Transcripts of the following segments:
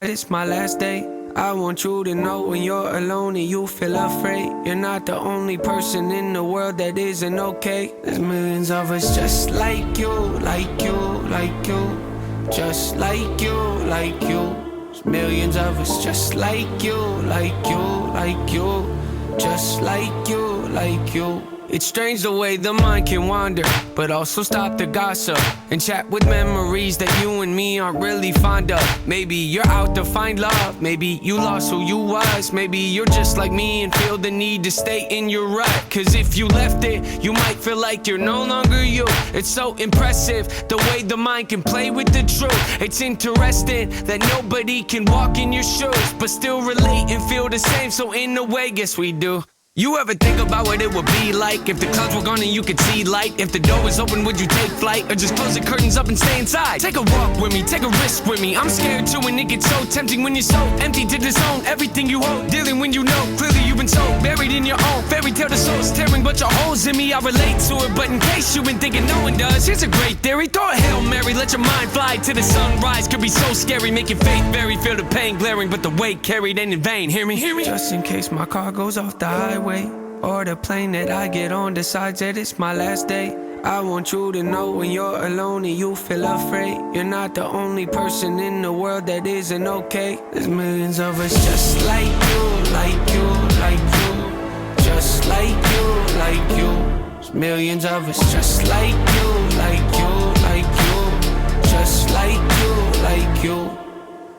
It's my last day. I want you to know when you're alone and you feel afraid, you're not the only person in the world that isn't okay. There's millions of us just like you, like you, like you, just like you, like you. There's millions of us just like you, like you, like you, just like you, like you. It's strange the way the mind can wander, but also stop the gossip and chat with memories that you and me aren't really fond of. Maybe you're out to find love, maybe you lost who you was, maybe you're just like me and feel the need to stay in your rut. Cause if you left it, you might feel like you're no longer you. It's so impressive the way the mind can play with the truth. It's interesting that nobody can walk in your shoes but still relate and feel the same, so in a way, guess we do. You ever think about what it would be like if the clouds were gone and you could see light? If the door was open, would you take flight or just close the curtains up and stay inside? Take a walk with me, take a risk with me. I'm scared too, and it gets so tempting when you're so empty to disown everything you hold. Dealing when you know clearly you've been so buried in your own fairy tale. The soul's tearing, but your holes in me, I relate to it. But in case you've been thinking no one does, here's a great theory. Throw a Hail Mary, let your mind fly to the sunrise. Could be so scary, make your faith vary. Feel the pain glaring, but the weight carried ain't in vain. Hear me? Hear me? Just in case my car goes off the highway, or the plane that I get on decides that it's my last day. I want you to know when you're alone and you feel afraid, you're not the only person in the world that isn't okay. There's millions of us just like you, like you, like you, just like you, like you. There's millions of us just like you, like you, like you, just like you, like you.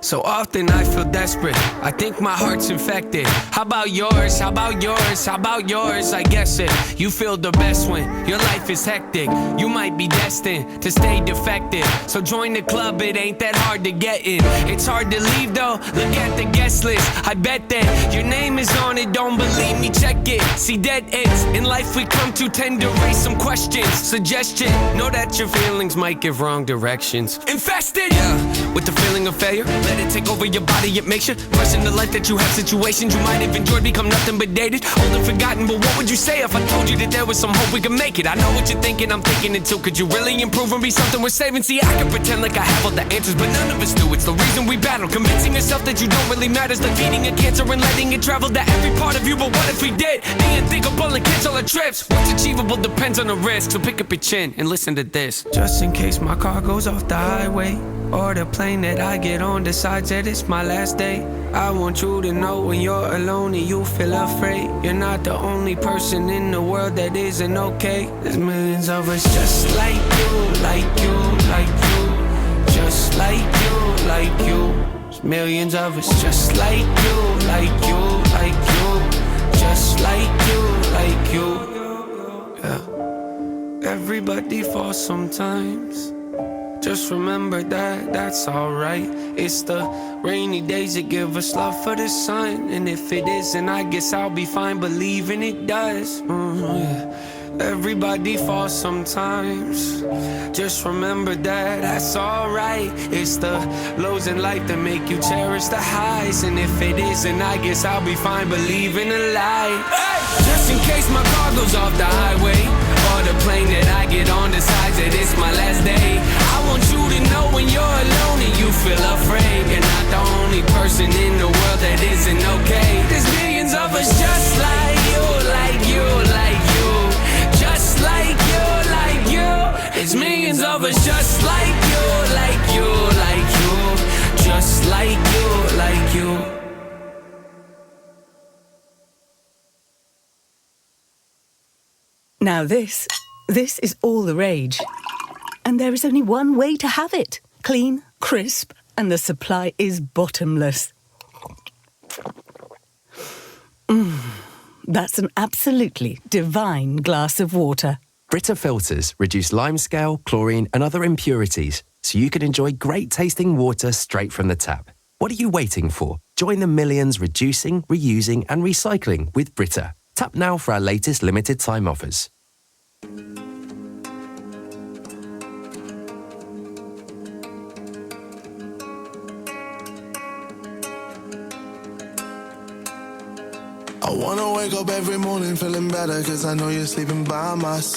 So often I feel desperate, I think my heart's infected. How about yours, how about yours, how about yours? I guess it, you feel the best when your life is hectic. You might be destined to stay defective, so join the club, it ain't that hard to get in. It's hard to leave though, look at the guest list. I bet that your name is on it, don't believe me, check it. See, dead ends in life we come to tend to raise some questions. Suggestion, know that your feelings might give wrong directions. Infested, yeah, with the feeling of failure. Let it take over your body, it makes you question the life that you have. Situations you might have enjoyed become nothing but dated, old and forgotten. But what would you say if I told you that there was some hope we could make it? I know what you're thinking, I'm thinking it too. Could you really improve and be something worth saving? See, I can pretend like I have all the answers, but none of us do. It's the reason we battle, convincing yourself that you don't really matter. It's like feeding a cancer and letting it travel to every part of you. But what if we did the unthinkable and cancel our trips? What's achievable depends on the risk, so pick up your chin and listen to this. Just in case my car goes off the highway, or the plane that I get on decides that it's my last day. I want you to know when you're alone and you feel afraid, you're not the only person in the world that isn't okay. There's millions of us just like you, like you, like you, just like you, like you. There's millions of us just like you, like you, like you, just like you, like you. Yeah. Everybody falls sometimes. Just remember that, that's alright. It's the rainy days that give us love for the sun. And if it isn't, I guess I'll be fine believing it does. Yeah. Everybody falls sometimes. Just remember that, that's alright. It's the lows in life that make you cherish the highs. And if it isn't, I guess I'll be fine believing a lie. Hey! Just in case my car goes off the highway, or the plane that I get on decides that it's my last day. I want you to know when you're alone and you feel afraid, you're not the only person in the world that isn't okay. There's millions of us just like you, like you, like you, just like you, like you. There's millions of us just like you, like you, like you, just like you, like you. Now this is all the rage. And there is only one way to have it. Clean, crisp, and the supply is bottomless. That's an absolutely divine glass of water. Brita filters reduce limescale, chlorine and other impurities, so you can enjoy great tasting water straight from the tap. What are you waiting for? Join the millions reducing, reusing and recycling with Brita. Tap now for our latest limited time offers. I wanna wake up every morning feeling better, cause I know you're sleeping by my side.